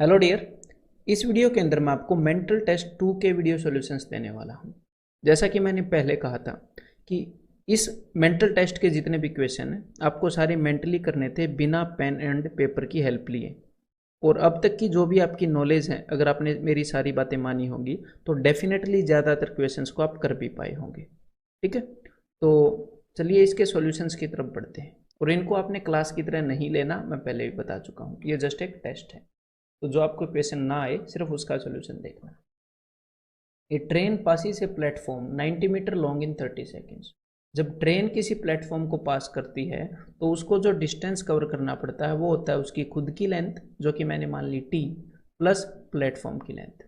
Hello dear. इस video के अंदर मैं आपको मेंटल टेस्ट 2 के वीडियो सॉल्यूशंस देने वाला हूं। जैसा कि मैंने पहले कहा था कि इस मेंटल टेस्ट के जितने भी क्वेश्चन हैं आपको सारे मेंटली करने थे बिना पेन एंड पेपर की हेल्प लिए। और अब तक की जो भी आपकी नॉलेज है, अगर आपने मेरी सारी बातें मानी होंगी तो डेफिनेटली ज़्यादातर क्वेश्चंस को आप कर भी पाए होंगे। ठीक है, तो चलिए इसके सॉल्यूशंस की तरफ बढ़ते हैं। और इनको आपने क्लास की तरह नहीं लेना, मैं पहले भी बता चुका हूँ, ये जस्ट एक टेस्ट है। तो जो आपको क्वेश्चन ना आए सिर्फ उसका सोल्यूशन देखना। A train passes a platform 90 metre long in 30 seconds. जब ट्रेन किसी प्लेटफॉर्म को पास करती है तो उसको जो डिस्टेंस कवर करना पड़ता है वो होता है उसकी खुद की लेंथ, जो कि मैंने मान ली टी, प्लस प्लेटफॉर्म की लेंथ।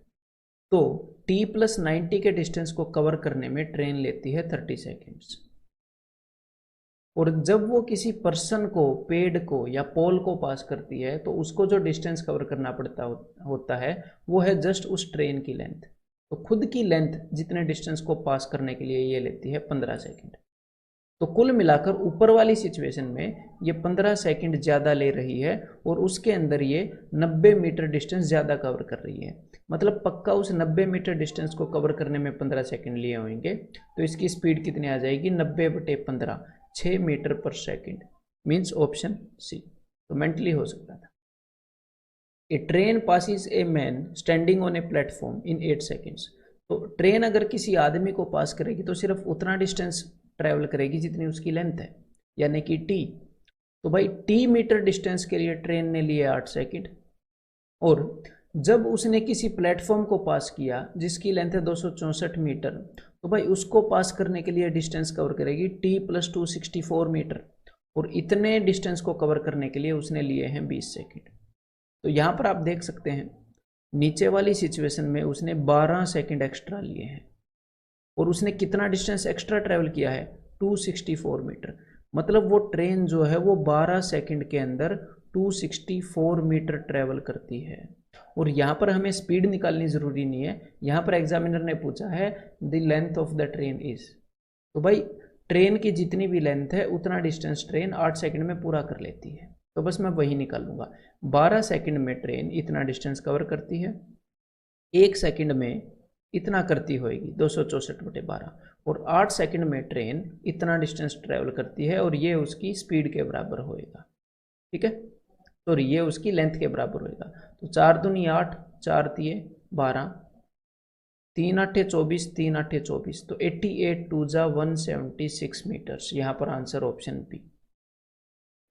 तो टी प्लस 90 के डिस्टेंस को कवर करने में ट्रेन लेती है 30 सेकेंड्स। और जब वो किसी पर्सन को, पेड़ को या पोल को पास करती है तो उसको जो डिस्टेंस कवर करना पड़ता होता है वो है जस्ट उस ट्रेन की लेंथ। तो खुद की लेंथ जितने डिस्टेंस को पास करने के लिए ये लेती है 15 सेकंड। तो कुल मिलाकर ऊपर वाली सिचुएशन में ये 15 सेकंड ज़्यादा ले रही है और उसके अंदर ये 90 मीटर डिस्टेंस ज़्यादा कवर कर रही है। मतलब पक्का उस 90 मीटर डिस्टेंस को कवर करने में 15 सेकंड लिए होंगे। तो इसकी स्पीड कितनी आ जाएगी? 90/15, 6 मीटर पर सेकंड। Means option C. तो मेंटली हो सकता था। A train passes a man standing on a platform in 8 seconds. तो ट्रेन अगर किसी आदमी को पास करेगी तो सिर्फ उतना डिस्टेंस ट्रैवल करेगी जितनी उसकी लेंथ है, यानी कि टी। तो भाई टी मीटर डिस्टेंस के लिए ट्रेन ने लिए 8 सेकेंड। और जब उसने किसी प्लेटफॉर्म को पास किया जिसकी लेंथ है 264 मीटर, तो भाई उसको पास करने के लिए डिस्टेंस कवर करेगी टी प्लस 264 मीटर। और इतने डिस्टेंस को कवर करने के लिए उसने लिए हैं 20 सेकेंड। तो यहाँ पर आप देख सकते हैं नीचे वाली सिचुएशन में उसने 12 सेकेंड एक्स्ट्रा लिए हैं। और उसने कितना डिस्टेंस एक्स्ट्रा ट्रेवल किया है? 264 मीटर। मतलब वो ट्रेन जो है वो 12 सेकंड के अंदर 264 मीटर ट्रेवल करती है। और यहाँ पर हमें स्पीड निकालनी ज़रूरी नहीं है, यहाँ पर एग्जामिनर ने पूछा है the length of the train is. तो भाई ट्रेन की जितनी भी लेंथ है उतना डिस्टेंस ट्रेन 8 सेकंड में पूरा कर लेती है। तो बस मैं वही निकालूंगा। 12 सेकंड में ट्रेन इतना डिस्टेंस कवर करती है, 1 सेकंड में इतना करती होगी 264/12। और 8 सेकंड में ट्रेन इतना डिस्टेंस ट्रेवल करती है और ये उसकी स्पीड के बराबर होएगा। ठीक है, तो ये उसकी लेंथ के बराबर होएगा। तो 4 दूनी 8, 4 तिये 12, 3 8 24, 3 8 24, तो 88 2 जा 176 मीटर्स। यहाँ पर answer option B.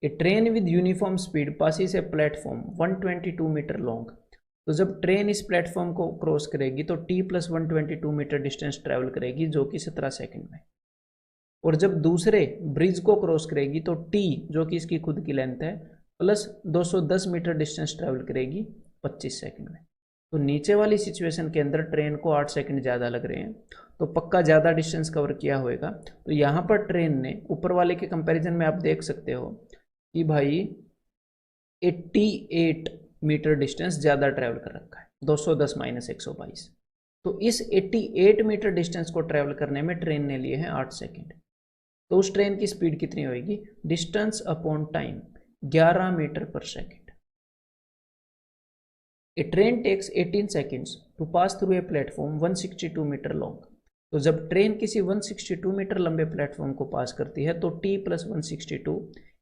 A train with uniform speed passes a platform 122 metre long. तो जब ट्रेन इस प्लेटफॉर्म को क्रॉस करेगी तो T plus 122 metre distance travel करेगी, जो कि 17 सेकंड में। और जब दूसरे ब्रिज को क्रॉस करेगी तो टी, जो कि इसकी खुद की लेंथ है, प्लस 210 मीटर डिस्टेंस ट्रेवल करेगी 25 सेकंड में। तो नीचे वाली सिचुएशन के अंदर ट्रेन को 8 सेकंड ज़्यादा लग रहे हैं, तो पक्का ज़्यादा डिस्टेंस कवर किया होगा। तो यहाँ पर ट्रेन ने ऊपर वाले के कंपैरिजन में आप देख सकते हो कि भाई 88 मीटर डिस्टेंस ज़्यादा ट्रैवल कर रखा है, 210 माइनस 122। तो इस 88 मीटर डिस्टेंस को ट्रैवल करने में ट्रेन ने लिए हैं 8 सेकंड। तो उस ट्रेन की स्पीड कितनी होगी? डिस्टेंस अपॉन टाइम 11 मीटर पर second. A train takes 18 seconds to pass through a platform 162 metre long. तो जब ट्रेन किसी 162 मीटर लंबे प्लेटफॉर्म को पास करती है तो टी प्लस 162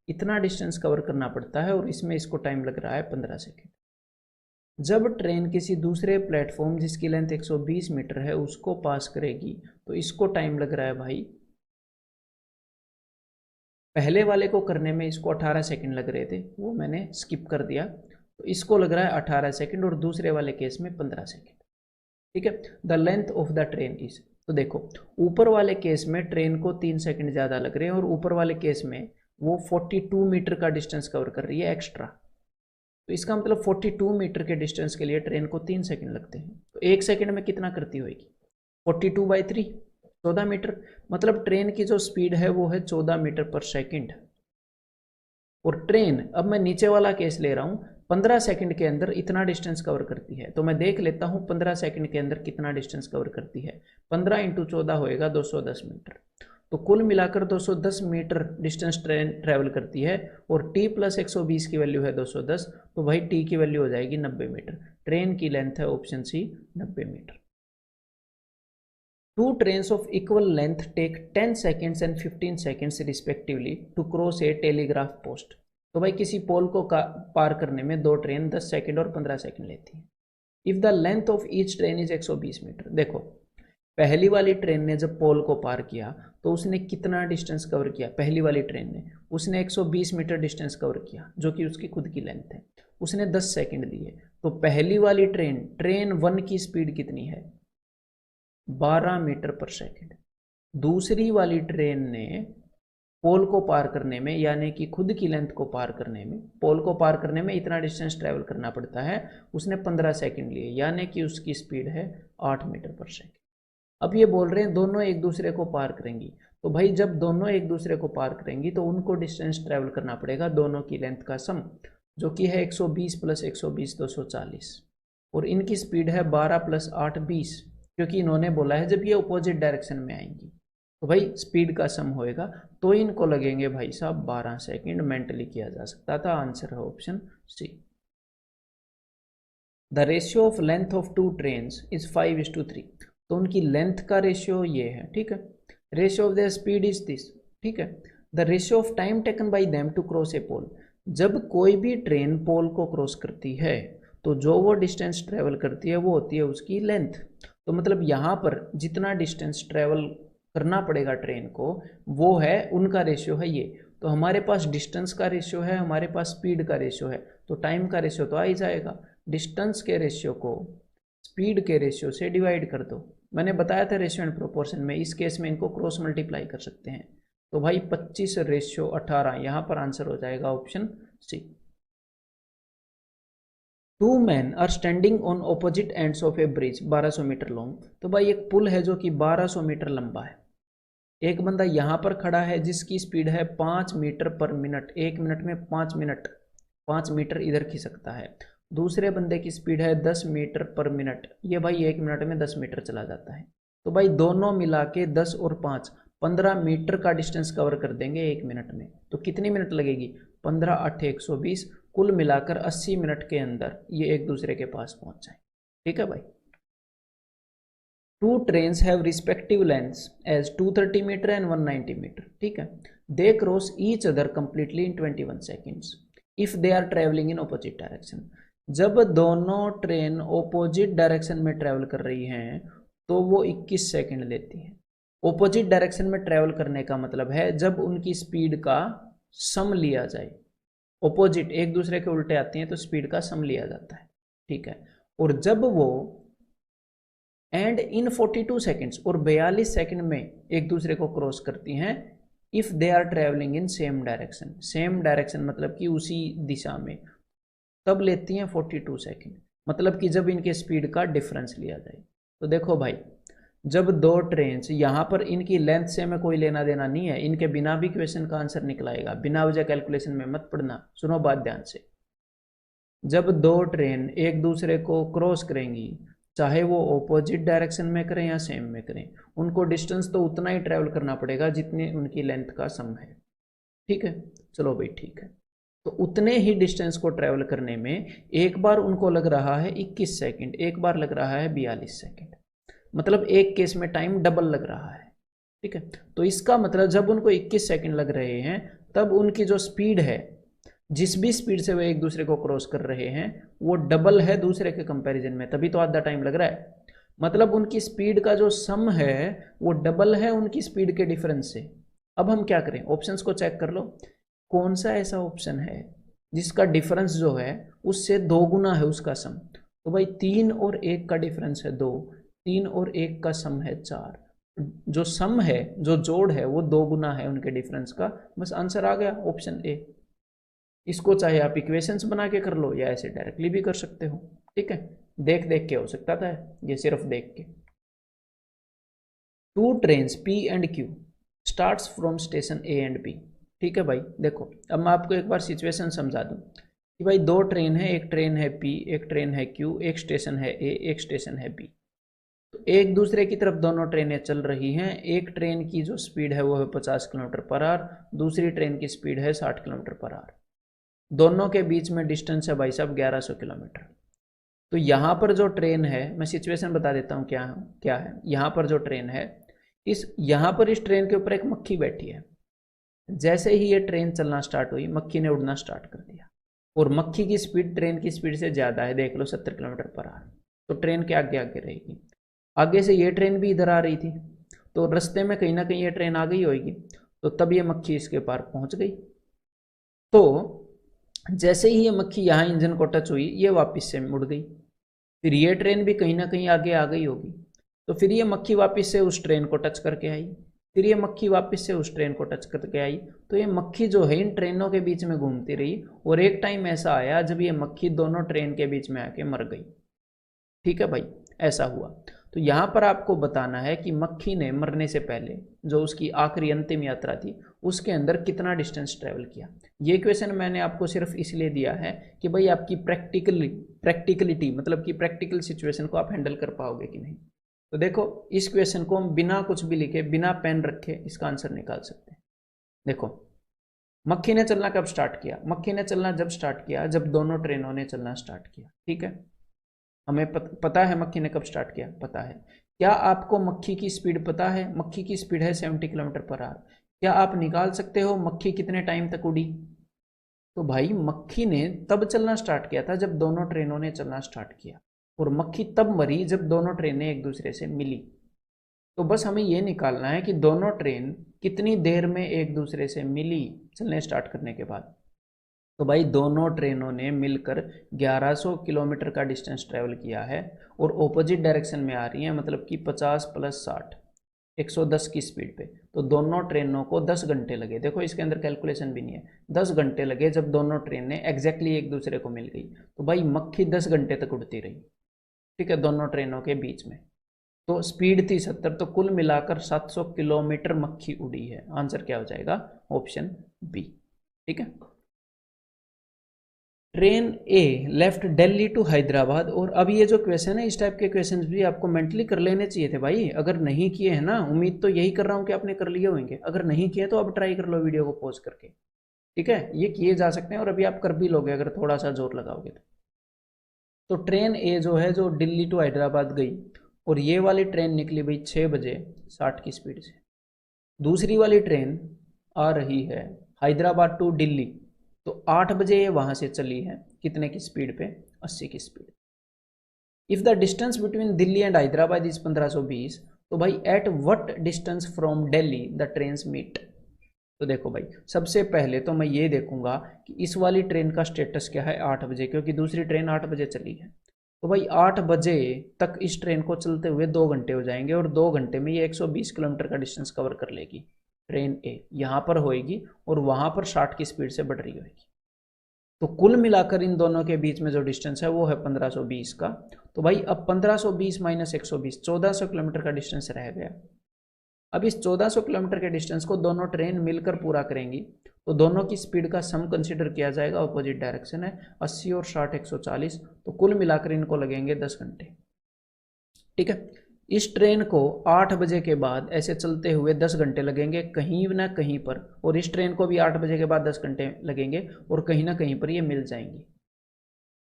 इतना डिस्टेंस कवर करना पड़ता है और इसमें इसको टाइम लग रहा है 15 सेकेंड। जब ट्रेन किसी दूसरे प्लेटफॉर्म जिसकी लेंथ 120 मीटर है उसको पास करेगी तो इसको टाइम लग रहा है भाई, पहले वाले को करने में इसको 18 सेकंड लग रहे थे, वो मैंने स्किप कर दिया। तो इसको लग रहा है 18 सेकंड और दूसरे वाले केस में 15 सेकंड। ठीक है, the length of the train is. तो देखो ऊपर वाले केस में ट्रेन को 3 सेकंड ज़्यादा लग रहे हैं और ऊपर वाले केस में वो 42 मीटर का डिस्टेंस कवर कर रही है एक्स्ट्रा। तो इसका मतलब 42 मीटर के डिस्टेंस के लिए ट्रेन को 3 सेकंड लगते हैं। तो 1 सेकंड में कितना करती होगी? 42/3, 14 मीटर। मतलब ट्रेन की जो स्पीड है वो है 14 मीटर पर सेकंड। और ट्रेन, अब मैं नीचे वाला केस ले रहा हूँ, 15 सेकंड के अंदर इतना डिस्टेंस कवर करती है। तो मैं देख लेता हूँ 15 सेकंड के अंदर कितना डिस्टेंस कवर करती है। 15 × 14 होएगा 210 मीटर। तो कुल मिलाकर 210 मीटर डिस्टेंस ट्रेन ट्रेवल करती है और t प्लस 120 की वैल्यू है 210, तो भाई t की वैल्यू हो जाएगी 90 मीटर। ट्रेन की लेंथ है option C 90 metre. Two trains of equal length take 10 seconds and 15 seconds respectively to cross a telegraph post. तो भाई किसी पोल को पार करने में दो ट्रेन 10 सेकेंड और 15 सेकेंड लेती है। If the length of each train is 120 metre. देखो पहली वाली ट्रेन ने जब पोल को पार किया तो उसने कितना डिस्टेंस कवर किया, पहली वाली ट्रेन ने उसने 120 मीटर डिस्टेंस कवर किया जो कि उसकी खुद की लेंथ है, उसने 10 सेकंड दिए। तो पहली वाली ट्रेन 1 की स्पीड कितनी है, 12 मीटर पर सेकंड। दूसरी वाली ट्रेन ने पोल को पार करने में, यानी कि खुद की लेंथ को पार करने में, पोल को पार करने में इतना डिस्टेंस ट्रेवल करना पड़ता है, उसने 15 सेकंड लिए, यानी कि उसकी स्पीड है 8 मीटर पर सेकंड। अब ये बोल रहे हैं दोनों एक दूसरे को पार करेंगी, तो भाई जब दोनों एक दूसरे को पार करेंगी तो उनको डिस्टेंस ट्रेवल करना पड़ेगा दोनों की लेंथ का सम, जो कि है 120 प्लस 120 240, और इनकी स्पीड है 12 प्लस 8 20, क्योंकि इन्होंने बोला है जब ये अपोजिट डायरेक्शन में आएंगी तो भाई स्पीड का सम होएगा, तो इनको लगेंगे भाई साहब 12 सेकंड। मेंटली किया जा सकता था, आंसर है option C. The ratio of length of two trains is 5:3। तो उनकी लेंथ का रेशियो ये है, ठीक है। Ratio of their speed is this, ठीक है। The ratio of time taken by them to cross a pole. जब कोई भी ट्रेन पोल को क्रॉस करती है तो जो वो डिस्टेंस ट्रेवल करती है वो होती है उसकी लेंथ। तो मतलब यहाँ पर जितना डिस्टेंस ट्रेवल करना पड़ेगा ट्रेन को वो है, उनका रेशियो है ये। तो हमारे पास डिस्टेंस का रेशियो है, हमारे पास स्पीड का रेशियो है, तो टाइम का रेशियो तो आ ही जाएगा। डिस्टेंस के रेशियो को स्पीड के रेशियो से डिवाइड कर दो। मैंने बताया था रेशियो एंड प्रोपोर्शन में, इस केस में इनको क्रॉस मल्टीप्लाई कर सकते हैं। तो भाई 25:18, यहाँ पर आंसर हो जाएगा option C. Two men are standing on opposite ends of a bridge 1200 metre long. तो भाई एक पुल है जो कि 1200 मीटर लंबा है। एक बंदा यहाँ पर खड़ा है जिसकी स्पीड है 5 मीटर पर मिनट, 1 मिनट में 5 मीटर इधर खिसकता है। दूसरे बंदे की स्पीड है 10 मीटर पर मिनट, ये भाई 1 मिनट में 10 मीटर चला जाता है। तो भाई दोनों मिला के 10 और 5 15 मीटर का डिस्टेंस कवर कर देंगे 1 मिनट में। तो कितनी मिनट लगेगी, 15 8 120, कुल मिलाकर 80 मिनट के अंदर ये एक दूसरे के पास पहुंच जाए। ठीक है भाई। Two trains have respective lengths as 230 metre and 190 metre. ठीक है, they cross each other completely in 21 seconds if they are travelling in opposite direction. जब दोनों ट्रेन ऑपोजिट डायरेक्शन में ट्रेवल कर रही हैं तो वो 21 सेकेंड लेती हैं। ऑपोजिट डायरेक्शन में ट्रेवल करने का मतलब है जब उनकी स्पीड का सम लिया जाए। ऑपोजिट एक दूसरे के उल्टे आती हैं तो स्पीड का सम लिया जाता है। ठीक है, और जब वो एंड इन 42 सेकेंड्स और 42 सेकेंड में एक दूसरे को क्रॉस करती हैं if they are travelling in same direction. Same direction मतलब कि उसी दिशा में, तब लेती हैं 42 सेकेंड, मतलब कि जब इनके स्पीड का डिफरेंस लिया जाए। तो देखो भाई, जब दो ट्रेन्स, यहाँ पर इनकी लेंथ से में कोई लेना देना नहीं है, इनके बिना भी क्वेश्चन का आंसर निकलाएगा, बिना वजह कैलकुलेशन में मत पढ़ना। सुनो बात ध्यान से, जब दो ट्रेन एक दूसरे को क्रॉस करेंगी, चाहे वो ऑपोजिट डायरेक्शन में करें या सेम में करें, उनको डिस्टेंस तो उतना ही ट्रेवल करना पड़ेगा जितनी उनकी लेंथ का सम है। ठीक है, चलो भाई ठीक है। तो उतने ही डिस्टेंस को ट्रेवल करने में एक बार उनको लग रहा है 21 सेकेंड, एक बार लग रहा है 42 सेकेंड, मतलब एक केस में टाइम डबल लग रहा है। ठीक है, तो इसका मतलब जब उनको 21 सेकेंड लग रहे हैं तब उनकी जो स्पीड है, जिस भी स्पीड से वो एक दूसरे को क्रॉस कर रहे हैं वो डबल है दूसरे के कंपैरिजन में, तभी तो आधा टाइम लग रहा है। मतलब उनकी स्पीड का जो सम है वो डबल है उनकी स्पीड के डिफरेंस से। अब हम क्या करें, ऑप्शंस को चेक कर लो, कौन सा ऐसा ऑप्शन है जिसका डिफरेंस जो है उससे 2 गुना है उसका सम। तो भाई 3 और 1 का डिफरेंस है 2, 3 और 1 का सम है 4, जो सम है, जो जोड़ है वो 2 गुना है उनके डिफरेंस का। बस आंसर आ गया ऑप्शन ए। इसको चाहे आप इक्वेशंस बना के कर लो या ऐसे डायरेक्टली भी कर सकते हो। ठीक है, देख देख के हो सकता था ये, सिर्फ देख के। Two trains P and Q starts from station A and B. ठीक है भाई, देखो अब मैं आपको एक बार सिचुएशन समझा दूं कि भाई दो ट्रेन है, एक ट्रेन है पी, एक ट्रेन है क्यू, एक स्टेशन है ए, एक स्टेशन है बी। तो एक दूसरे की तरफ दोनों ट्रेनें चल रही हैं। एक ट्रेन की जो स्पीड है वो है 50 किलोमीटर पर आवर, दूसरी ट्रेन की स्पीड है 60 किलोमीटर पर आवर। दोनों के बीच में डिस्टेंस है भाई साहब 1100 किलोमीटर। तो यहाँ पर जो ट्रेन है, मैं सिचुएशन बता देता हूँ क्या क्या है। यहाँ पर जो ट्रेन है, यहाँ पर इस ट्रेन के ऊपर एक मक्खी बैठी है। जैसे ही ये ट्रेन चलना स्टार्ट हुई, मक्खी ने उड़ना स्टार्ट कर दिया, और मक्खी की स्पीड ट्रेन की स्पीड से ज़्यादा है, देख लो 70 किलोमीटर पर आवर। तो ट्रेन के आगे आगे रहेगी। आगे से ये ट्रेन भी इधर आ रही थी, तो रास्ते में कहीं ना कहीं ये ट्रेन आ गई होगी, तो तब ये मक्खी इसके पार पहुंच गई। तो जैसे ही ये मक्खी यहाँ इंजन को टच हुई, ये वापस से मुड़ गई। फिर ये ट्रेन भी कहीं ना कहीं आगे आ गई होगी, तो फिर ये मक्खी वापस से उस ट्रेन को टच करके आई। फिर ये मक्खी वापस से उस ट्रेन को टच करके आई। तो ये मक्खी जो है इन ट्रेनों के बीच में घूमती रही, और एक टाइम ऐसा आया जब ये मक्खी दोनों ट्रेन के बीच में आके मर गई। ठीक है भाई, ऐसा हुआ। तो यहाँ पर आपको बताना है कि मक्खी ने मरने से पहले जो उसकी आखिरी अंतिम यात्रा थी, उसके अंदर कितना डिस्टेंस ट्रेवल किया। ये क्वेश्चन मैंने आपको सिर्फ इसलिए दिया है कि भाई आपकी प्रैक्टिकलिटी मतलब कि प्रैक्टिकल सिचुएशन को आप हैंडल कर पाओगे कि नहीं। तो देखो, इस क्वेश्चन को हम बिना कुछ भी लिखे, बिना पेन रखे इसका आंसर निकाल सकते हैं। देखो, मक्खी ने चलना कब स्टार्ट किया? मक्खी ने चलना जब स्टार्ट किया जब दोनों ट्रेनों ने चलना स्टार्ट किया। ठीक है, हमें पता है मक्खी ने कब स्टार्ट किया, पता है। क्या आपको मक्खी की स्पीड पता है? मक्खी की स्पीड है 70 किलोमीटर पर आवर। क्या आप निकाल सकते हो मक्खी कितने टाइम तक उड़ी? तो भाई मक्खी ने तब चलना स्टार्ट किया था जब दोनों ट्रेनों ने चलना स्टार्ट किया, और मक्खी तब मरी जब दोनों ट्रेनें एक दूसरे से मिली। तो बस हमें ये निकालना है कि दोनों ट्रेन कितनी देर में एक दूसरे से मिली चलने स्टार्ट करने के बाद। तो भाई दोनों ट्रेनों ने मिलकर 1100 किलोमीटर का डिस्टेंस ट्रेवल किया है, और ऑपोजिट डायरेक्शन में आ रही है, मतलब कि 50 + 60 110 की स्पीड पे। तो दोनों ट्रेनों को 10 घंटे लगे। देखो इसके अंदर कैलकुलेशन भी नहीं है, 10 घंटे लगे जब दोनों ट्रेनें एग्जैक्टली एक दूसरे को मिल गई। तो भाई मक्खी 10 घंटे तक उड़ती रही, ठीक है, दोनों ट्रेनों के बीच में। तो स्पीड थी 70, तो कुल मिलाकर 700 किलोमीटर मक्खी उड़ी है। आंसर क्या हो जाएगा? Option B. ठीक है, train A left Delhi to Hyderabad. और अब ये जो क्वेश्चन है, इस टाइप के क्वेश्चंस भी आपको मेंटली कर लेने चाहिए थे भाई। अगर नहीं किए हैं ना, उम्मीद तो यही कर रहा हूँ कि आपने कर लिए होंगे। अगर नहीं किए तो अब ट्राई कर लो वीडियो को पॉज करके। ठीक है, ये किए जा सकते हैं, और अभी आप कर भी लोगे अगर थोड़ा सा जोर लगाओगे तो ट्रेन ए जो है, जो दिल्ली टू हैदराबाद गई, और ये वाली ट्रेन निकली भाई 6 बजे 60 की स्पीड से। दूसरी वाली ट्रेन आ रही है हैदराबाद टू दिल्ली, तो 8 बजे ये वहां से चली है, कितने की स्पीड पे? 80 की speed. If the distance between Delhi and Hyderabad is 1520, तो भाई at what distance from Delhi the trains meet. तो देखो भाई, सबसे पहले तो मैं ये देखूंगा कि इस वाली ट्रेन का स्टेटस क्या है 8 बजे, क्योंकि दूसरी ट्रेन 8 बजे चली है। तो भाई 8 बजे तक इस ट्रेन को चलते हुए 2 घंटे हो जाएंगे, और 2 घंटे में ये 120 किलोमीटर का डिस्टेंस कवर कर लेगी। ट्रेन ए यहाँ पर होएगी, और वहां पर 60 की स्पीड से बढ़ रही होगी। तो कुल मिलाकर इन दोनों के बीच में जो डिस्टेंस है वो है 1520 का। तो भाई अब 1520 - 120, 1400 किलोमीटर का डिस्टेंस रह गया। अब इस 1400 किलोमीटर के डिस्टेंस को दोनों ट्रेन मिलकर पूरा करेंगी, तो दोनों की स्पीड का सम कंसीडर किया जाएगा। ऑपोजिट डायरेक्शन है, 80 और 60 140, तो कुल मिलाकर इनको लगेंगे 10 घंटे। ठीक है, इस ट्रेन को 8 बजे के बाद ऐसे चलते हुए 10 घंटे लगेंगे कहीं ना कहीं पर, और इस ट्रेन को भी 8 बजे के बाद 10 घंटे लगेंगे, और कहीं ना कहीं पर ये मिल जाएंगी।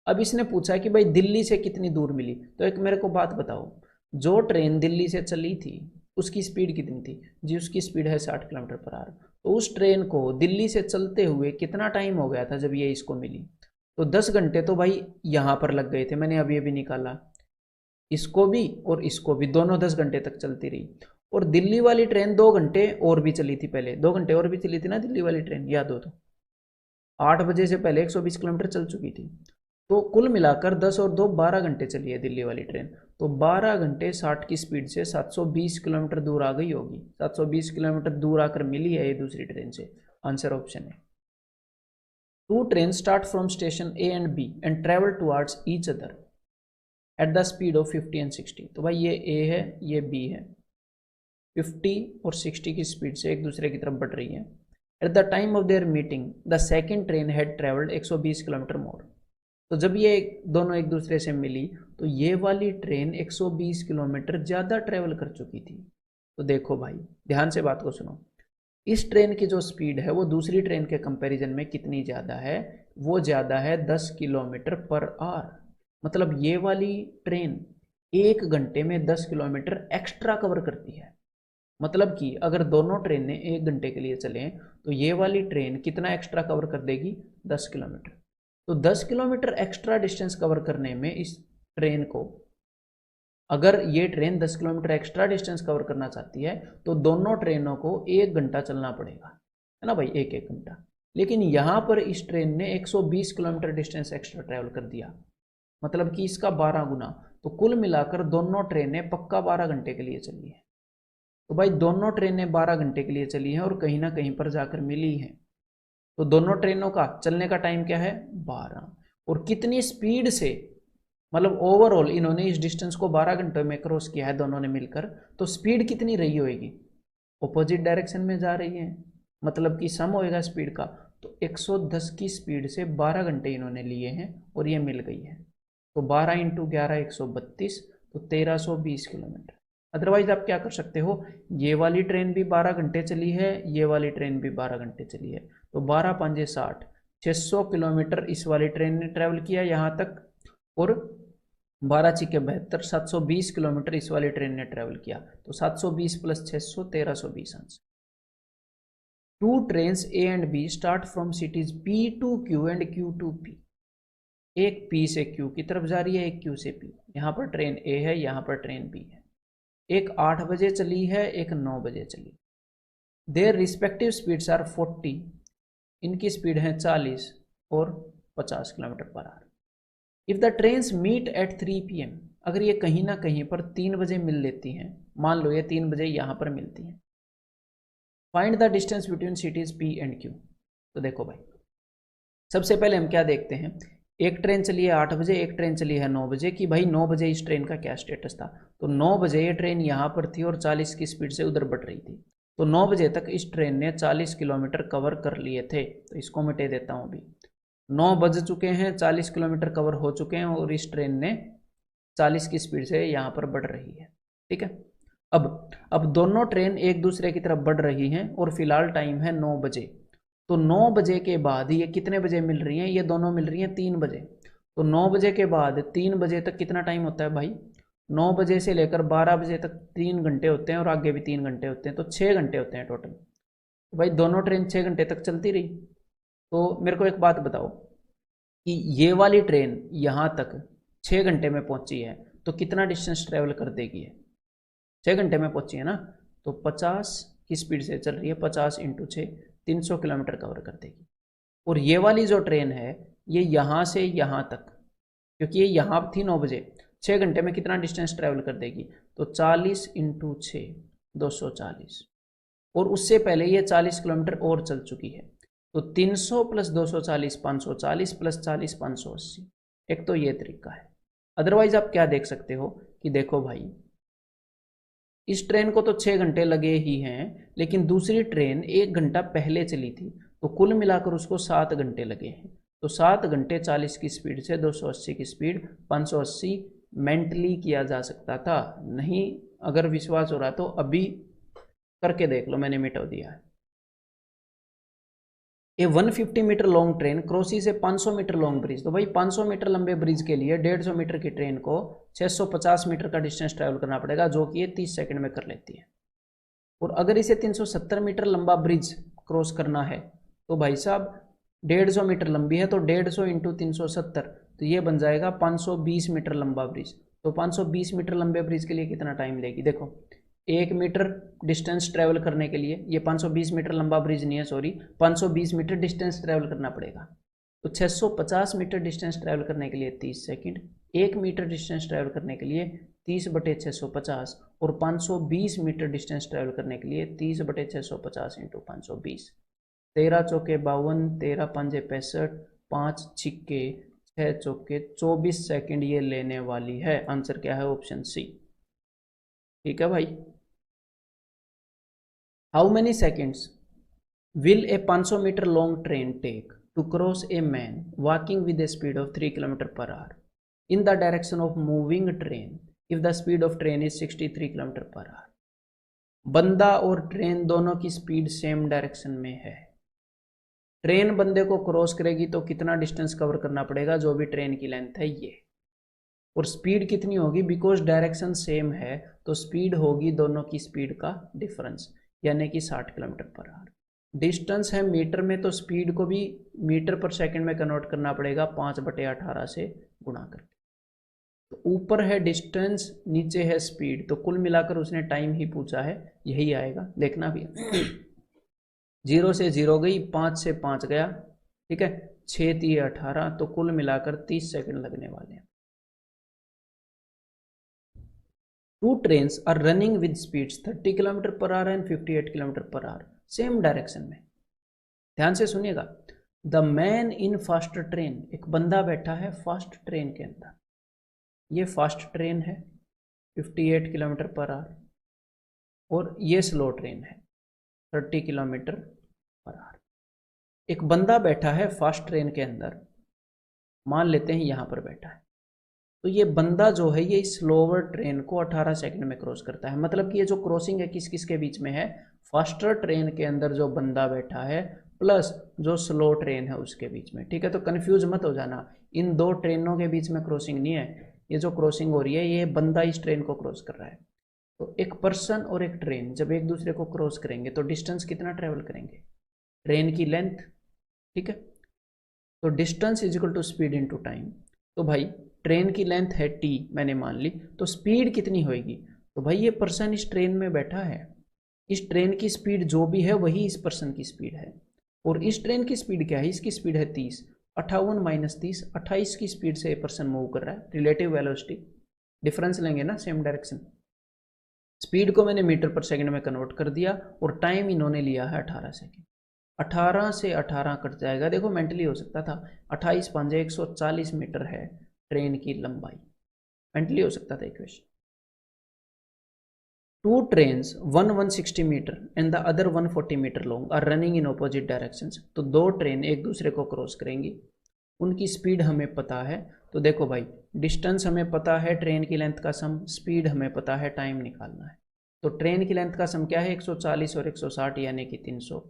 अब इसने पूछा कि भाई दिल्ली से कितनी दूर मिली। तो एक मेरे को बात बताओ, जो ट्रेन दिल्ली से चली थी उसकी स्पीड कितनी थी जी? उसकी स्पीड है 60 किलोमीटर पर आवर। तो उस ट्रेन को दिल्ली से चलते हुए कितना टाइम हो गया था जब ये इसको मिली? तो 10 घंटे तो भाई यहाँ पर लग गए थे, मैंने अभी अभी निकाला। इसको भी और इसको भी, दोनों 10 घंटे तक चलती रही। और दिल्ली वाली ट्रेन 2 घंटे और भी चली थी, पहले 2 घंटे और भी चली थी ना दिल्ली वाली ट्रेन, याद हो तो। 8 बजे से पहले 120 किलोमीटर चल चुकी थी। तो कुल मिलाकर 10 और 2 12 घंटे चली है दिल्ली वाली ट्रेन। तो 12 घंटे 60 की स्पीड से 720 किलोमीटर दूर आ गई होगी। 720 किलोमीटर दूर आकर मिली है ये दूसरी ट्रेन से। आंसर ऑप्शन है। Two train start from station A and B and travel towards each other at the speed of 50 and 60। तो भाई ये ए है, ये बी है, 50 और 60 की स्पीड से एक दूसरे की तरफ बढ़ रही है। At the time of their meeting the second train had travelled 120 kilometre more. तो जब ये दोनों एक दूसरे से मिली तो ये वाली ट्रेन 120 किलोमीटर ज़्यादा ट्रेवल कर चुकी थी। तो देखो भाई, ध्यान से बात को सुनो, इस ट्रेन की जो स्पीड है वो दूसरी ट्रेन के कंपैरिजन में कितनी ज़्यादा है, वो ज़्यादा है 10 किलोमीटर पर आवर। मतलब ये वाली ट्रेन 1 घंटे में 10 किलोमीटर एक्स्ट्रा कवर करती है। मतलब कि अगर दोनों ट्रेनें 1 घंटे के लिए चलें तो ये वाली ट्रेन कितना एक्स्ट्रा कवर कर देगी, 10 किलोमीटर। तो 10 किलोमीटर एक्स्ट्रा डिस्टेंस कवर करने में इस ट्रेन को, अगर ये train 10 kilometre extra distance cover करना चाहती है तो दोनों ट्रेनों को 1 घंटा चलना पड़ेगा, है ना भाई, एक एक घंटा। लेकिन यहाँ पर इस ट्रेन ने 120 किलोमीटर डिस्टेंस एक्स्ट्रा ट्रेवल कर दिया, मतलब कि इसका 12 गुना। तो कुल मिलाकर दोनों ट्रेनें पक्का 12 घंटे के लिए चली है। तो भाई दोनों ट्रेनें 12 घंटे के लिए चली हैं और कहीं ना कहीं पर जाकर मिली हैं। तो दोनों ट्रेनों का चलने का टाइम क्या है, 12। और कितनी स्पीड से, मतलब ओवरऑल इन्होंने इस डिस्टेंस को 12 घंटों में क्रॉस किया है दोनों ने मिलकर, तो स्पीड कितनी रही होगी, ऑपोजिट डायरेक्शन में जा रही है, मतलब कि सम होएगा स्पीड का। तो 110 की स्पीड से 12 घंटे इन्होंने लिए हैं और ये मिल गई है। तो 12 इंटू 11 132, तो 1320 किलोमीटर। अदरवाइज आप क्या कर सकते हो, ये वाली ट्रेन भी 12 घंटे चली है, ये वाली ट्रेन भी 12 घंटे चली है, तो 12 पंजे 60, 600 किलोमीटर इस वाली ट्रेन ने ट्रेवल किया यहाँ तक, और 12 छिके 72, 720 किलोमीटर इस वाली ट्रेन ने ट्रेवल किया। तो 720 plus 600, 1320 answer. Two trains A and B start from cities P to Q and Q to P. एक पी से क्यू की तरफ जा रही है, एक क्यू से पी। यहाँ पर ट्रेन ए है, यहाँ पर ट्रेन बी है। एक 8 बजे चली है, एक 9 बजे चली। देयर रिस्पेक्टिव स्पीड्स आर 40, इनकी स्पीड है 40 और 50 kilometre per hour. If the trains meet at 3 PM, अगर ये कहीं ना कहीं पर 3 बजे मिल लेती हैं, मान लो ये 3 बजे यहाँ पर मिलती हैं, find the distance between cities P and Q. तो देखो भाई, सबसे पहले हम क्या देखते हैं, एक ट्रेन चली है 8 बजे, एक ट्रेन चली है 9 बजे, कि भाई 9 बजे इस ट्रेन का क्या स्टेटस था। तो 9 बजे ये ट्रेन यहाँ पर थी और 40 की स्पीड से उधर बढ़ रही थी। तो 9 बजे तक इस ट्रेन ने 40 किलोमीटर कवर कर लिए थे। तो इसको मिटे देता हूँ अभी। 9 बज चुके हैं, 40 किलोमीटर कवर हो चुके हैं और इस ट्रेन ने 40 की स्पीड से यहाँ पर बढ़ रही है। ठीक है, अब दोनों ट्रेन एक दूसरे की तरफ बढ़ रही हैं और फिलहाल टाइम है 9 बजे। तो 9 बजे के बाद ये कितने बजे मिल रही हैं, ये दोनों मिल रही हैं 3 बजे। तो 9 बजे के बाद 3 बजे तक कितना टाइम होता है भाई, 9 बजे से लेकर 12 बजे तक 3 घंटे होते हैं और आगे भी 3 घंटे होते हैं, तो 6 घंटे होते हैं टोटल। तो भाई दोनों ट्रेन 6 घंटे तक चलती रही। तो मेरे को एक बात बताओ कि ये वाली ट्रेन यहाँ तक 6 घंटे में पहुंची है तो कितना डिस्टेंस ट्रेवल कर देगी है, 6 घंटे में पहुंची है ना, तो 50 की स्पीड से चल रही है, 50 इंटू 6, 300 किलोमीटर कवर कर देगी। और ये वाली जो ट्रेन है ये यहाँ से यहाँ तक, क्योंकि ये यहाँ थी 9 बजे, 6 घंटे में कितना डिस्टेंस ट्रेवल कर देगी, तो 40 इंटू 6, 240। और उससे पहले ये 40 किलोमीटर और चल चुकी है। तो 300 प्लस 240 540 प्लस 40 580। एक तो ये तरीका है। अदरवाइज आप क्या देख सकते हो कि देखो भाई, इस ट्रेन को तो 6 घंटे लगे ही हैं, लेकिन दूसरी ट्रेन 1 घंटा पहले चली थी, तो कुल मिलाकर उसको 7 घंटे लगे हैं। तो 7 घंटे 40 की स्पीड से 280 की स्पीड 580 मेंटली किया जा सकता था। नहीं अगर विश्वास हो रहा तो अभी करके देख लो, मैंने मिटा दिया है। ये 150 मीटर लॉन्ग ट्रेन क्रॉसी से 500 मीटर लॉन्ग ब्रिज। तो भाई 500 मीटर लंबे ब्रिज के लिए 150 मीटर की ट्रेन को 650 मीटर का डिस्टेंस ट्रैवल करना पड़ेगा, जो कि ये 30 सेकंड में कर लेती है। और अगर इसे 370 मीटर लंबा ब्रिज क्रॉस करना है तो भाई साहब 150 मीटर लंबी है, तो 150 इंटू 370, तो ये बन जाएगा 520 मीटर लंबा ब्रिज। तो 520 मीटर लंबे ब्रिज के लिए कितना टाइम लेगी, देखो 1 मीटर डिस्टेंस ट्रेवल करने के लिए, ये 520 मीटर लंबा ब्रिज नहीं है, सॉरी, 520 मीटर डिस्टेंस ट्रेवल करना पड़ेगा। तो 650 मीटर डिस्टेंस ट्रेवल करने के लिए 30 सेकंड, 1 मीटर डिस्टेंस ट्रेवल करने के लिए 30/650, और 520 मीटर डिस्टेंस ट्रेवल करने के लिए 30/650 इंटू 520। 13 चौके 52, 13 पंजे 65, 5 छिक्के 6 चौके 24 सेकंड ये लेने वाली है। आंसर क्या है, ऑप्शन सी। ठीक है भाई। How many seconds will a 500 metre long train take, to cross a man walking with a speed of 3 kilometre per hour in the direction of moving train if the speed of train is 63 kilometre per hour. बंदा और train दोनों की speed same direction में है। Train बंदे को cross करेगी तो कितना डिस्टेंस कवर करना पड़ेगा, जो भी ट्रेन की लेंथ है ये, और स्पीड कितनी होगी, बिकॉज डायरेक्शन सेम है तो स्पीड होगी दोनों की स्पीड का डिफरेंस, यानी कि 60 किलोमीटर पर आवर। डिस्टेंस है मीटर में तो स्पीड को भी मीटर पर सेकंड में कन्वर्ट करना पड़ेगा 5/18 से गुणा करके। तो ऊपर है डिस्टेंस, नीचे है स्पीड, तो कुल मिलाकर उसने टाइम ही पूछा है, यही आएगा, देखना भी 0 से 0 गई, 5 से 5 गया, ठीक है, 6 3 18, तो कुल मिलाकर 30 सेकंड लगने वाले हैं। 2 trains are running with speeds 30 kilometre per hour and 58 kilometre per hour, same direction में। ध्यान से सुनिएगा। The man in fast train, एक बंदा बैठा है फास्ट ट्रेन के अंदर, ये फास्ट ट्रेन है 58 किलोमीटर पर आवर, और ये स्लो ट्रेन है 30 किलोमीटर पर आवर। एक बंदा बैठा है फास्ट ट्रेन के अंदर, मान लेते हैं यहां पर बैठा है, तो ये बंदा जो है ये स्लोवर ट्रेन को 18 सेकंड में क्रॉस करता है। मतलब कि ये जो क्रॉसिंग है किस किस के बीच में है, फास्टर ट्रेन के अंदर जो बंदा बैठा है प्लस जो स्लो ट्रेन है उसके बीच में, ठीक है। तो कंफ्यूज मत हो जाना, इन दो ट्रेनों के बीच में क्रॉसिंग नहीं है, ये जो क्रॉसिंग हो रही है ये बंदा इस ट्रेन को क्रॉस कर रहा है। तो एक पर्सन और एक ट्रेन जब एक दूसरे को क्रॉस करेंगे तो डिस्टेंस कितना ट्रेवल करेंगे, ट्रेन की लेंथ, ठीक है। तो distance is equal to speed into time. तो भाई ट्रेन की लेंथ है t, मैंने मान ली, तो स्पीड कितनी होगी, तो भाई ये पर्सन इस ट्रेन में बैठा है, इस ट्रेन की स्पीड जो भी है वही इस पर्सन की स्पीड है, और इस ट्रेन की स्पीड क्या है, इसकी स्पीड है 30, 58 माइनस 30, 28 की स्पीड से ये पर्सन मूव कर रहा है, रिलेटिव वेलोसिटी, डिफरेंस लेंगे ना सेम डायरेक्शन। स्पीड को मैंने मीटर पर सेकंड में कन्वर्ट कर दिया और टाइम इन्होंने लिया है 18 सेकंड। 18 से 18 कट जाएगा, देखो मेंटली हो सकता था, 28 5 140 मीटर है ट्रेन की लंबाई, मेंटली हो सकता था equation. 2 trains, one 160 metre and the other 140 metre long are running in opposite directions. तो दो ट्रेन एक दूसरे को क्रॉस करेंगी, उनकी स्पीड हमें पता है। तो देखो भाई डिस्टेंस हमें पता है, ट्रेन की लेंथ का सम, स्पीड हमें पता है, टाइम निकालना है। तो ट्रेन की लेंथ का सम क्या है, 140 और 160 यानी कि 300।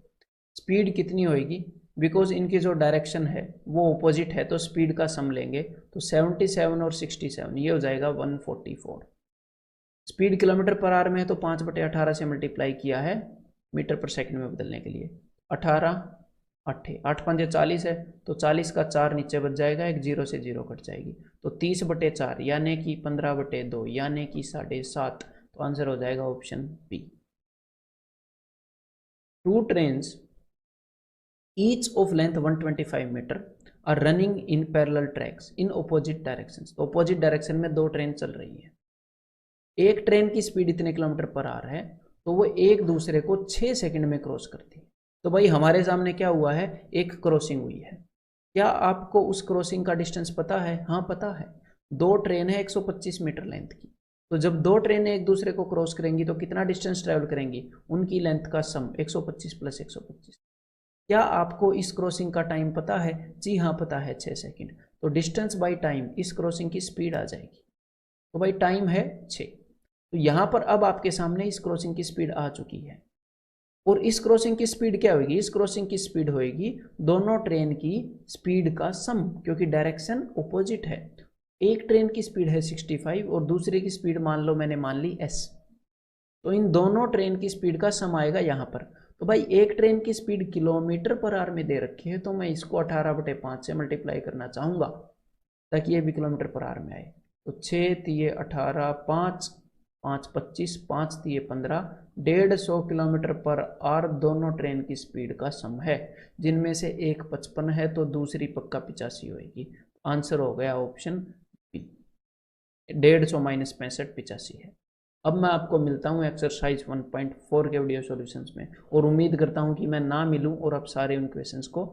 स्पीड कितनी होगी, बिकॉज इनकी जो डायरेक्शन है वो ऑपोजिट है, तो स्पीड का सम लेंगे तो 77 और 67 ये हो जाएगा 144। स्पीड किलोमीटर पर आवर में है तो 5/18 से मल्टीप्लाई किया है मीटर पर सेकंड में बदलने के लिए। 18 8 5 40 है, तो 40 का 4 नीचे बच जाएगा, एक 0 से 0 कट जाएगी, तो 30/4 यानी कि 15/2 यानी कि 7.5। तो आंसर हो जाएगा option B. 2 trains each of length 125 metre are running in parallel tracks in opposite directions. तो ऑपोजिट डायरेक्शन में दो ट्रेन चल रही है, एक ट्रेन की स्पीड इतने किलोमीटर पर आवर है, तो वो एक दूसरे को 6 सेकंड में क्रॉस करती है। तो भाई हमारे सामने क्या हुआ है, एक क्रॉसिंग हुई है। क्या आपको उस क्रॉसिंग का डिस्टेंस पता है? हाँ पता है, दो ट्रेन है 125 मीटर लेंथ की। तो जब दो ट्रेनें एक दूसरे को क्रॉस करेंगी तो कितना डिस्टेंस ट्रेवल करेंगी, उनकी लेंथ का सम 125 + 125। क्या आपको इस क्रॉसिंग का टाइम पता है? जी हाँ पता है, 6 सेकंड। तो डिस्टेंस बाई टाइम इस क्रॉसिंग की स्पीड आ जाएगी। तो भाई टाइम है 6, तो यहां पर अब आपके सामने इस क्रॉसिंग की स्पीड आ चुकी है। और इस क्रॉसिंग की स्पीड क्या होगी, इस क्रॉसिंग की स्पीड होगी दोनों ट्रेन की स्पीड का सम, क्योंकि डायरेक्शन ऑपोजिट है। एक ट्रेन की स्पीड है 65 और दूसरे की स्पीड मान लो मैंने मान ली s, तो इन दोनों ट्रेन की स्पीड का सम आएगा यहां पर। तो भाई एक ट्रेन की स्पीड किलोमीटर पर आवर में दे रखी है, तो मैं इसको 18/5 से मल्टीप्लाई करना चाहूंगा ताकि ये भी किलोमीटर पर आवर में आए। तो 6 3 18, 5 5 25, 5 3 15, 150 किलोमीटर पर आवर दोनों ट्रेन की स्पीड का सम है, जिनमें से एक 55 है तो दूसरी पक्का 85 होगी। आंसर हो गया ऑप्शन बी, 150 - 65 85 है। अब मैं आपको मिलता हूँ एक्सरसाइज 1.4 के वीडियो सॉल्यूशंस में, और उम्मीद करता हूँ कि मैं ना मिलूँ और आप सारे उन क्वेश्चंस को